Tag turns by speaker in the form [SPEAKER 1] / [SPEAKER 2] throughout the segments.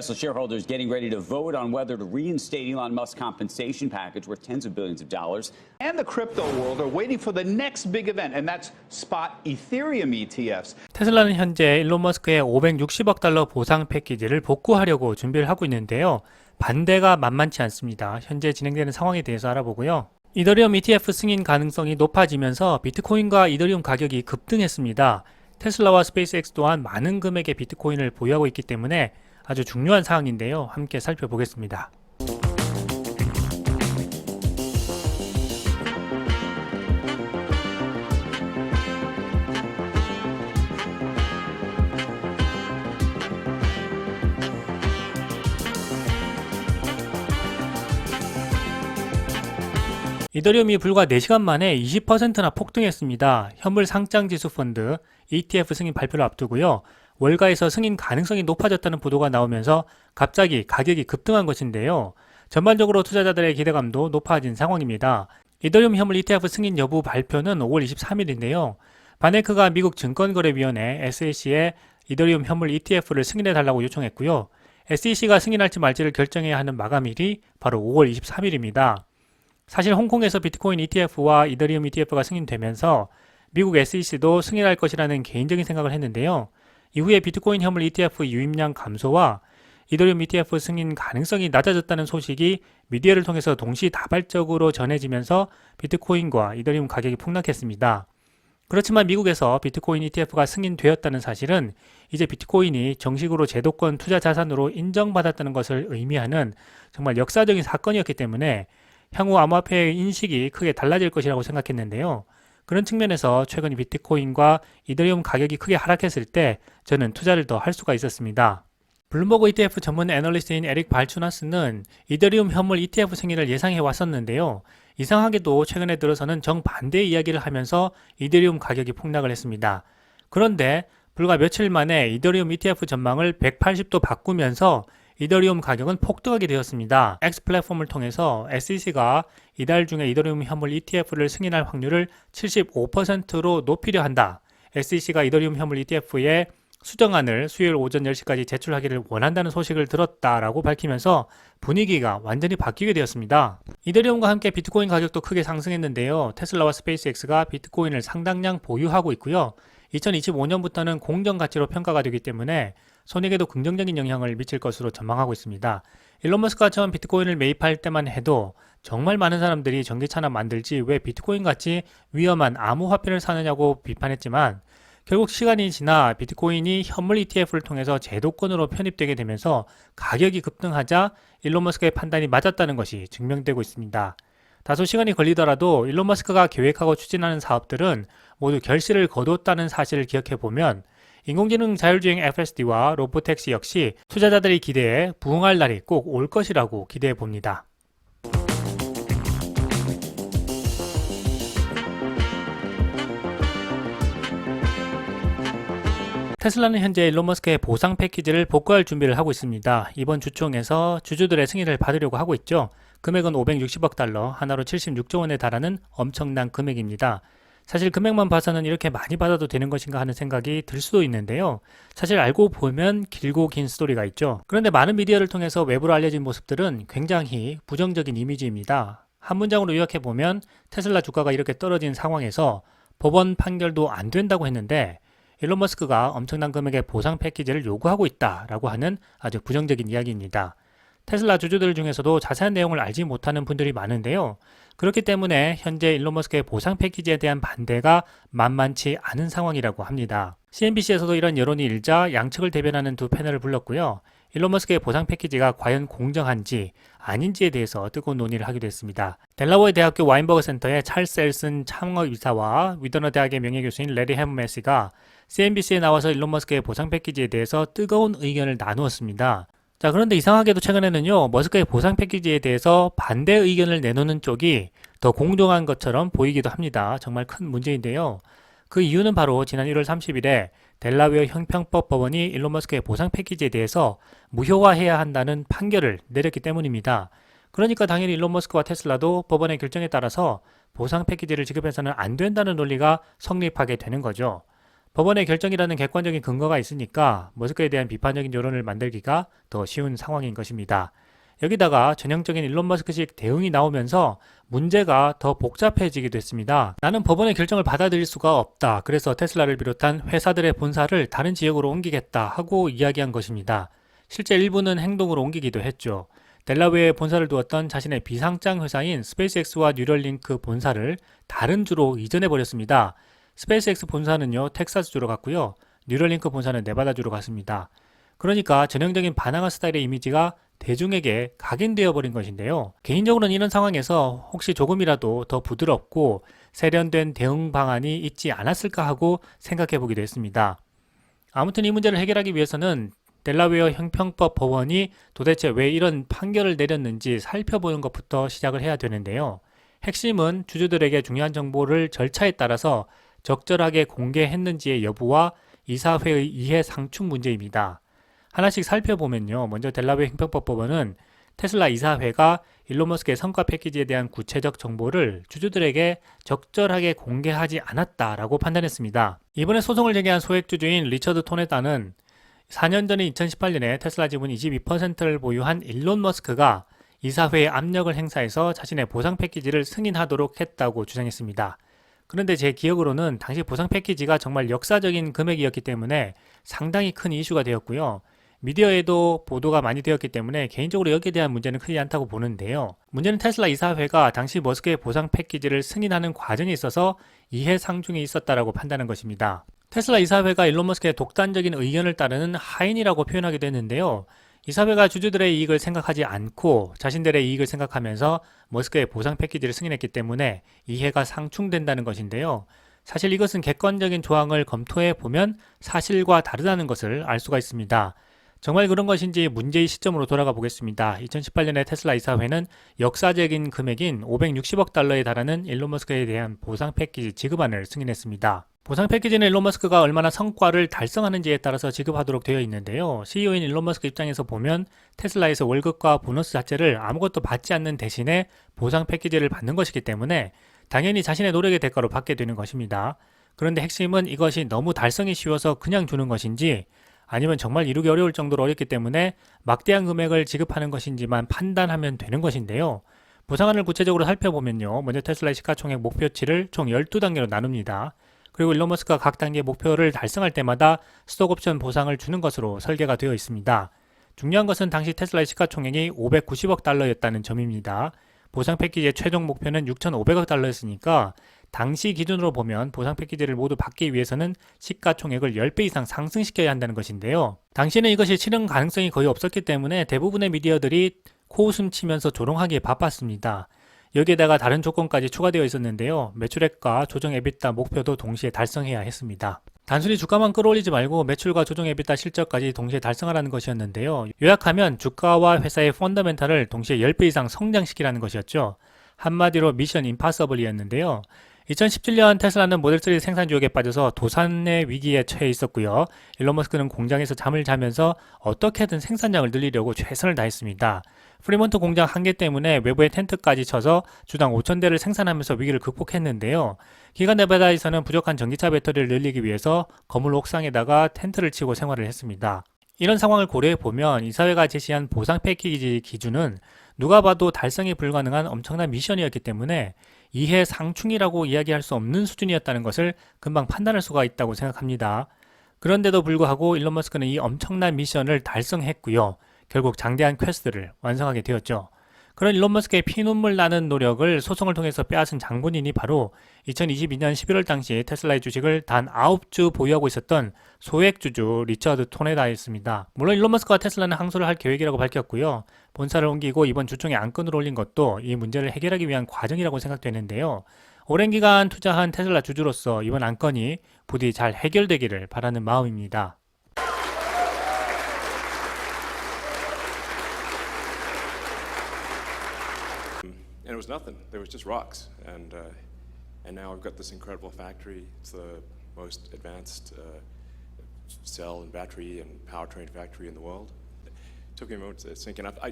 [SPEAKER 1] Tesla shareholders getting ready to vote on whether to reinstate Elon Musk's compensation package worth tens of billions of dollars.
[SPEAKER 2] And the crypto world are waiting for the next big event, and that's spot Ethereum ETFs.
[SPEAKER 3] 테슬라는 현재 일론 머스크의 560억 달러 보상 패키지를 복구하려고 준비를 하고 있는데요. 반대가 만만치 않습니다. 현재 진행되는 상황에 대해서 알아보고요. 이더리움 ETF 승인 가능성이 높아지면서 비트코인과 이더리움 가격이 급등했습니다. 테슬라와 스페이스X 또한 많은 금액의 비트코인을 보유하고 있기 때문에 아주 중요한 사항인데요. 함께 살펴보겠습니다. 이더리움이 불과 4시간 만에 20%나 폭등했습니다. 현물 상장지수 펀드 ETF 승인 발표를 앞두고요. 월가에서 승인 가능성이 높아졌다는 보도가 나오면서 갑자기 가격이 급등한 것인데요. 전반적으로 투자자들의 기대감도 높아진 상황입니다. 이더리움 현물 ETF 승인 여부 발표는 5월 23일인데요. 바네크가 미국 증권거래위원회 SEC에 이더리움 현물 ETF를 승인해달라고 요청했고요. SEC가 승인할지 말지를 결정해야 하는 마감일이 바로 5월 23일입니다. 사실 홍콩에서 비트코인 ETF와 이더리움 ETF가 승인되면서 미국 SEC도 승인할 것이라는 개인적인 생각을 했는데요. 이후에 비트코인 현물 ETF 유입량 감소와 이더리움 ETF 승인 가능성이 낮아졌다는 소식이 미디어를 통해서 동시다발적으로 전해지면서 비트코인과 이더리움 가격이 폭락했습니다. 그렇지만 미국에서 비트코인 ETF가 승인되었다는 사실은 이제 비트코인이 정식으로 제도권 투자 자산으로 인정받았다는 것을 의미하는 정말 역사적인 사건이었기 때문에 향후 암호화폐의 인식이 크게 달라질 것이라고 생각했는데요. 그런 측면에서 최근 비트코인과 이더리움 가격이 크게 하락했을 때 저는 투자를 더 할 수가 있었습니다. 블룸버그 ETF 전문 애널리스트인 에릭 발추나스는 이더리움 현물 ETF 승인을 예상해 왔었는데요. 이상하게도 최근에 들어서는 정반대의 이야기를 하면서 이더리움 가격이 폭락을 했습니다. 그런데 불과 며칠 만에 이더리움 ETF 전망을 180도 바꾸면서 이더리움 가격은 폭등하게 되었습니다. X 플랫폼을 통해서 SEC가 이달 중에 이더리움 현물 ETF를 승인할 확률을 75%로 높이려 한다. SEC가 이더리움 현물 ETF의 수정안을 수요일 오전 10시까지 제출하기를 원한다는 소식을 들었다라고 밝히면서 분위기가 완전히 바뀌게 되었습니다. 이더리움과 함께 비트코인 가격도 크게 상승했는데요. 테슬라와 스페이스X가 비트코인을 상당량 보유하고 있고요. 2025년부터는 공정가치로 평가가 되기 때문에 손익에도 긍정적인 영향을 미칠 것으로 전망하고 있습니다. 일론 머스크가 처음 비트코인을 매입할 때만 해도 정말 많은 사람들이 전기차나 만들지 왜 비트코인 같이 위험한 암호화폐를 사느냐고 비판했지만 결국 시간이 지나 비트코인이 현물 ETF를 통해서 제도권으로 편입되게 되면서 가격이 급등하자 일론 머스크의 판단이 맞았다는 것이 증명되고 있습니다. 다소 시간이 걸리더라도 일론 머스크가 계획하고 추진하는 사업들은 모두 결실을 거뒀다는 사실을 기억해보면 인공지능 자율주행 FSD와 로보택시 역시 투자자들의 기대에 부응할 날이 꼭 올 것이라고 기대해봅니다. 테슬라는 현재 일론 머스크의 보상 패키지를 복구할 준비를 하고 있습니다. 이번 주총에서 주주들의 승인을 받으려고 하고 있죠. 금액은 560억 달러, 하나로 76조 원에 달하는 엄청난 금액입니다. 사실 금액만 봐서는 이렇게 많이 받아도 되는 것인가 하는 생각이 들 수도 있는데요. 사실 알고 보면 길고 긴 스토리가 있죠. 그런데 많은 미디어를 통해서 외부로 알려진 모습들은 굉장히 부정적인 이미지입니다. 한 문장으로 요약해보면 테슬라 주가가 이렇게 떨어진 상황에서 법원 판결도 안 된다고 했는데 일론 머스크가 엄청난 금액의 보상 패키지를 요구하고 있다라고 하는 아주 부정적인 이야기입니다. 테슬라 주주들 중에서도 자세한 내용을 알지 못하는 분들이 많은데요. 그렇기 때문에 현재 일론 머스크의 보상 패키지에 대한 반대가 만만치 않은 상황이라고 합니다. CNBC에서도 이런 여론이 일자 양측을 대변하는 두 패널을 불렀고요. 일론 머스크의 보상 패키지가 과연 공정한지 아닌지에 대해서 뜨거운 논의를 하기도 했습니다. 델라워의 대학교 와인버그 센터의 찰스 앨슨 창업이사와 위더너 대학의 명예교수인 레리 해머메시가 CNBC에 나와서 일론 머스크의 보상 패키지에 대해서 뜨거운 의견을 나누었습니다. 자, 그런데 이상하게도 최근에는요, 머스크의 보상 패키지에 대해서 반대 의견을 내놓는 쪽이 더 공정한 것처럼 보이기도 합니다. 정말 큰 문제인데요. 그 이유는 바로 지난 1월 30일에 델라웨어 형평법 법원이 일론 머스크의 보상 패키지에 대해서 무효화해야 한다는 판결을 내렸기 때문입니다. 그러니까 당연히 일론 머스크와 테슬라도 법원의 결정에 따라서 보상 패키지를 지급해서는 안 된다는 논리가 성립하게 되는 거죠. 법원의 결정이라는 객관적인 근거가 있으니까 머스크에 대한 비판적인 여론을 만들기가 더 쉬운 상황인 것입니다. 여기다가 전형적인 일론 머스크식 대응이 나오면서 문제가 더 복잡해지기도 했습니다. 나는 법원의 결정을 받아들일 수가 없다. 그래서 테슬라를 비롯한 회사들의 본사를 다른 지역으로 옮기겠다 하고 이야기한 것입니다. 실제 일부는 행동으로 옮기기도 했죠. 델라웨어에 본사를 두었던 자신의 비상장 회사인 스페이스X와 뉴럴링크 본사를 다른 주로 이전해버렸습니다. 스페이스X 본사는요, 텍사스주로 갔고요. 뉴럴링크 본사는 네바다주로 갔습니다. 그러니까 전형적인 바나나 스타일의 이미지가 대중에게 각인되어 버린 것인데요. 개인적으로는 이런 상황에서 혹시 조금이라도 더 부드럽고 세련된 대응 방안이 있지 않았을까 하고 생각해 보기도 했습니다. 아무튼 이 문제를 해결하기 위해서는 델라웨어 형평법 법원이 도대체 왜 이런 판결을 내렸는지 살펴보는 것부터 시작을 해야 되는데요. 핵심은 주주들에게 중요한 정보를 절차에 따라서 적절하게 공개했는지의 여부와 이사회의 이해 상충 문제입니다. 하나씩 살펴보면요. 먼저 델라웨어 형평법 법원은 테슬라 이사회가 일론 머스크의 성과 패키지에 대한 구체적 정보를 주주들에게 적절하게 공개하지 않았다라고 판단했습니다. 이번에 소송을 제기한 소액주주인 리처드 토네다는 4년 전인 2018년에 테슬라 지분 22%를 보유한 일론 머스크가 이사회에 압력을 행사해서 자신의 보상 패키지를 승인하도록 했다고 주장했습니다. 그런데 제 기억으로는 당시 보상 패키지가 정말 역사적인 금액이었기 때문에 상당히 큰 이슈가 되었고요. 미디어에도 보도가 많이 되었기 때문에 개인적으로 여기에 대한 문제는 크지 않다고 보는데요. 문제는 테슬라 이사회가 당시 머스크의 보상 패키지를 승인하는 과정에 있어서 이해 상충이 있었다라고 판단한 것입니다. 테슬라 이사회가 일론 머스크의 독단적인 의견을 따르는 하인이라고 표현하기도 했는데요. 이사회가 주주들의 이익을 생각하지 않고 자신들의 이익을 생각하면서 머스크의 보상 패키지를 승인했기 때문에 이해가 상충된다는 것인데요. 사실 이것은 객관적인 조항을 검토해 보면 사실과 다르다는 것을 알 수가 있습니다. 정말 그런 것인지 문제의 시점으로 돌아가 보겠습니다. 2018년에 테슬라 이사회는 역사적인 금액인 560억 달러에 달하는 일론 머스크에 대한 보상 패키지 지급안을 승인했습니다. 보상 패키지는 일론 머스크가 얼마나 성과를 달성하는지에 따라서 지급하도록 되어 있는데요. CEO인 일론 머스크 입장에서 보면 테슬라에서 월급과 보너스 자체를 아무것도 받지 않는 대신에 보상 패키지를 받는 것이기 때문에 당연히 자신의 노력의 대가로 받게 되는 것입니다. 그런데 핵심은 이것이 너무 달성이 쉬워서 그냥 주는 것인지 아니면 정말 이루기 어려울 정도로 어렵기 때문에 막대한 금액을 지급하는 것인지만 판단하면 되는 것인데요. 보상안을 구체적으로 살펴보면요. 먼저 테슬라의 시가총액 목표치를 총 12단계로 나눕니다. 그리고 일론 머스크가 각 단계 목표를 달성할 때마다 스톡옵션 보상을 주는 것으로 설계가 되어 있습니다. 중요한 것은 당시 테슬라의 시가총액이 590억 달러였다는 점입니다. 보상 패키지의 최종 목표는 6,500억 달러였으니까 당시 기준으로 보면 보상 패키지를 모두 받기 위해서는 시가총액을 10배 이상 상승시켜야 한다는 것인데요. 당시에는 이것이 실현 가능성이 거의 없었기 때문에 대부분의 미디어들이 코웃음 치면서 조롱하기에 바빴습니다. 여기에다가 다른 조건까지 추가되어 있었는데요. 매출액과 조정 에비타 목표도 동시에 달성해야 했습니다. 단순히 주가만 끌어올리지 말고 매출과 조정 에비타 실적까지 동시에 달성하라는 것이었는데요. 요약하면 주가와 회사의 펀더멘탈을 동시에 10배 이상 성장시키라는 것이었죠. 한마디로 미션 임파서블이었는데요. 2017년 테슬라는 모델3 생산 주역에 빠져서 도산의 위기에 처해 있었고요. 일론 머스크는 공장에서 잠을 자면서 어떻게든 생산량을 늘리려고 최선을 다했습니다. 프리몬트 공장 한계 때문에 외부에 텐트까지 쳐서 주당 5,000대를 생산하면서 위기를 극복했는데요. 기가 네바다에서는 부족한 전기차 배터리를 늘리기 위해서 건물 옥상에다가 텐트를 치고 생활을 했습니다. 이런 상황을 고려해 보면 이사회가 제시한 보상 패키지 기준은 누가 봐도 달성이 불가능한 엄청난 미션이었기 때문에 이해 상충이라고 이야기할 수 없는 수준이었다는 것을 금방 판단할 수가 있다고 생각합니다. 그런데도 불구하고 일론 머스크는 이 엄청난 미션을 달성했고요. 결국 장대한 퀘스트를 완성하게 되었죠. 그런 일론 머스크의 피눈물 나는 노력을 소송을 통해서 빼앗은 장본인이 바로 2022년 11월 당시 테슬라의 주식을 단 9주 보유하고 있었던 소액주주 리처드 토네다였습니다. 물론 일론 머스크와 테슬라는 항소를 할 계획이라고 밝혔고요. 본사를 옮기고 이번 주총에 안건으로 올린 것도 이 문제를 해결하기 위한 과정이라고 생각되는데요. 오랜 기간 투자한 테슬라 주주로서 이번 안건이 부디 잘 해결되기를 바라는 마음입니다.
[SPEAKER 4] And it was nothing. There was just rocks, and now I've got this incredible factory. It's the most advanced cell and battery and powertrain factory in the world. It took me a moment to sink in. I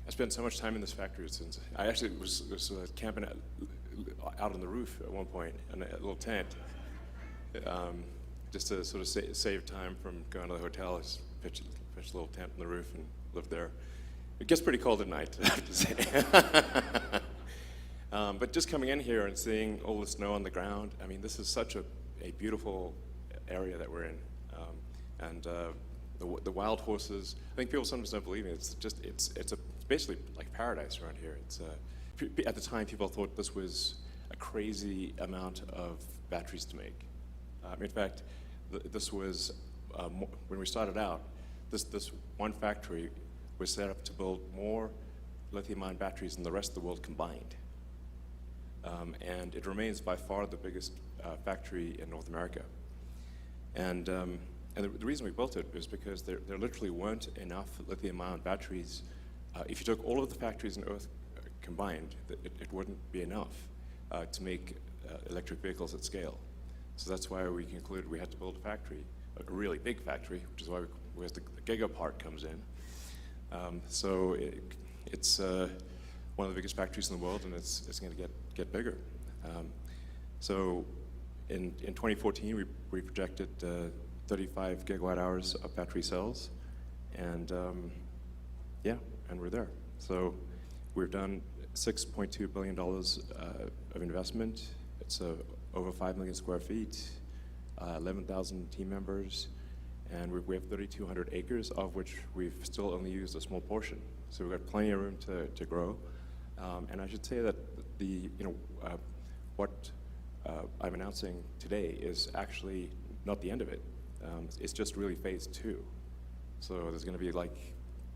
[SPEAKER 4] spent so much time in this factory since I actually was camping out on the roof at one point in a little tent, just to sort of save time from going to the hotel, I just pitched a little tent on the roof and lived there. It gets pretty cold at night, I have to say. But just coming in here and seeing all the snow on the ground, I mean, this is such a beautiful area that we're in. The wild horses, I think people sometimes don't believe me. It's basically like paradise around here. At the time, people thought this was a crazy amount of batteries to make. In fact, this was, when we started out, this one factory was set up to build more lithium-ion batteries than the rest of the world combined. And it remains by far the biggest factory in North America. And the reason we built it is because there literally weren't enough lithium-ion batteries. If you took all of the factories on Earth combined, it wouldn't be enough to make electric vehicles at scale. So that's why we concluded we had to build a factory, a really big factory, which is why where the Giga part comes in. So it's one of the biggest factories in the world, and it's going to get bigger. So in 2014, we projected 35 gigawatt hours of battery cells, and yeah, and we're there. So we've done $6.2 billion of investment. It's over 5 million square feet, 11,000 team members, and we have 3,200 acres, of which we've still only used a small portion. So we've got plenty of room to grow. And I should say that what I'm announcing today is actually not the end of it. It's just really phase 2. So there's going to be like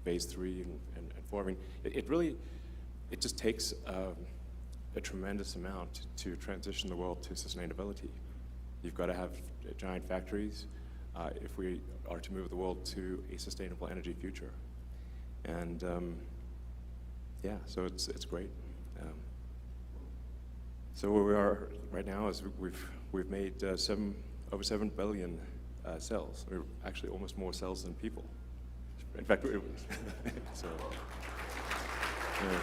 [SPEAKER 4] phase 3 and 4. I mean, it just takes a tremendous amount to transition the world to sustainability. You've got to have giant factories if we are to move the world to a sustainable energy future. And yeah, so it's great. So where we are right now is we've made over 7 billion cells. We're actually almost more cells than people. In fact, so. Yeah.